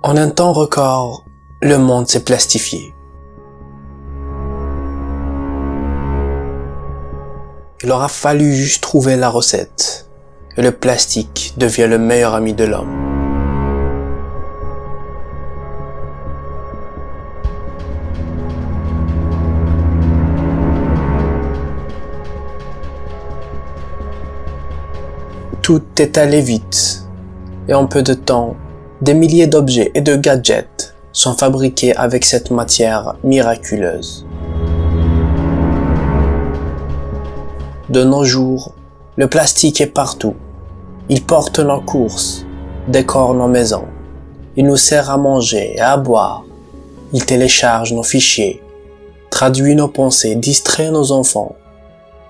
En un temps record, le monde s'est plastifié. Il aura fallu juste trouver la recette, et le plastique devient le meilleur ami de l'homme. Tout est allé vite, et en peu de temps, des milliers d'objets et de gadgets sont fabriqués avec cette matière miraculeuse. De nos jours, le plastique est partout. Il porte nos courses, décore nos maisons. Il nous sert à manger et à boire. Il télécharge nos fichiers, traduit nos pensées, distrait nos enfants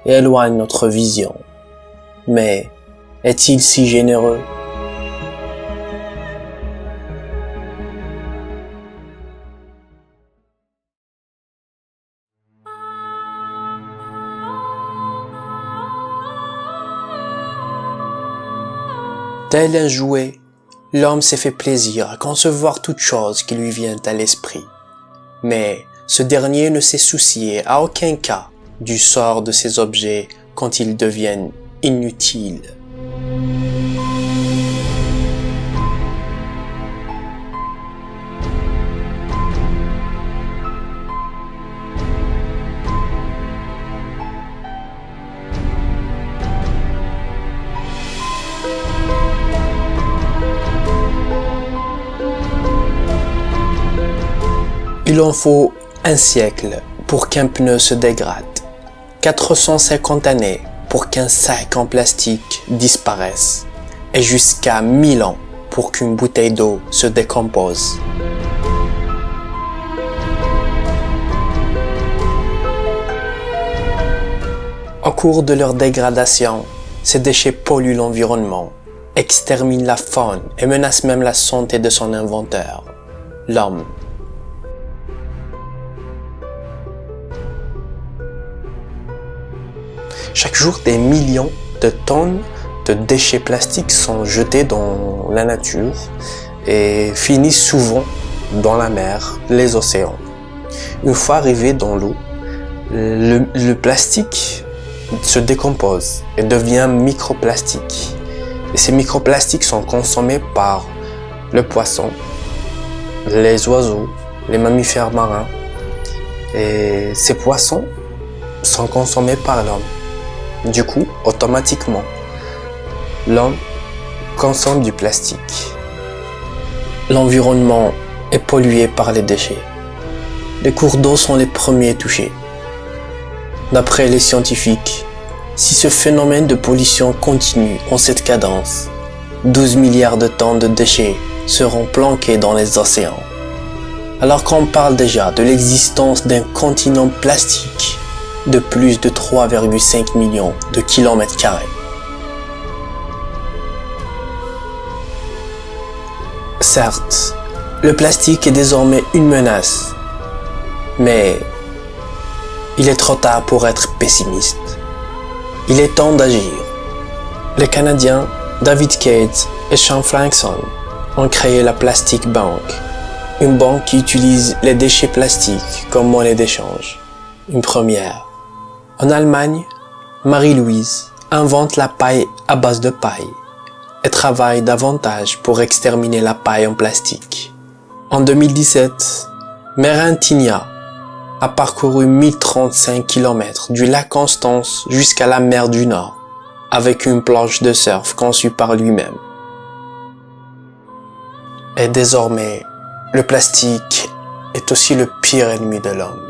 et éloigne notre vision. Mais est-il si généreux? Tel un jouet, l'homme s'est fait plaisir à concevoir toute chose qui lui vient à l'esprit. Mais ce dernier ne s'est soucié à aucun cas du sort de ces objets quand ils deviennent inutiles. Il en faut un siècle pour qu'un pneu se dégrade, 450 années pour qu'un sac en plastique disparaisse, et jusqu'à 1000 ans pour qu'une bouteille d'eau se décompose. Au cours de leur dégradation, ces déchets polluent l'environnement, exterminent la faune et menacent même la santé de son inventeur, l'homme. Chaque jour, des millions de tonnes de déchets plastiques sont jetés dans la nature et finissent souvent dans la mer, les océans. Une fois arrivé dans l'eau, le plastique se décompose et devient microplastique. Et ces microplastiques sont consommés par le poisson, les oiseaux, les mammifères marins. Et ces poissons sont consommés par l'homme. Du coup, automatiquement, l'homme consomme du plastique. L'environnement est pollué par les déchets. Les cours d'eau sont les premiers touchés. D'après les scientifiques, si ce phénomène de pollution continue en cette cadence, 12 milliards de tonnes de déchets seront planqués dans les océans. Alors qu'on parle déjà de l'existence d'un continent plastique de plus de 3,5 millions de kilomètres carrés. Certes, le plastique est désormais une menace, mais il est trop tard pour être pessimiste. Il est temps d'agir. Les Canadiens David Cates et Sean Frankson ont créé la Plastic Bank, une banque qui utilise les déchets plastiques comme monnaie d'échange. Une première. En Allemagne, Marie-Louise invente la paille à base de paille et travaille davantage pour exterminer la paille en plastique. En 2017, Meren Tinia a parcouru 1035 km du lac Constance jusqu'à la mer du Nord avec une planche de surf conçue par lui-même. Et désormais, le plastique est aussi le pire ennemi de l'homme.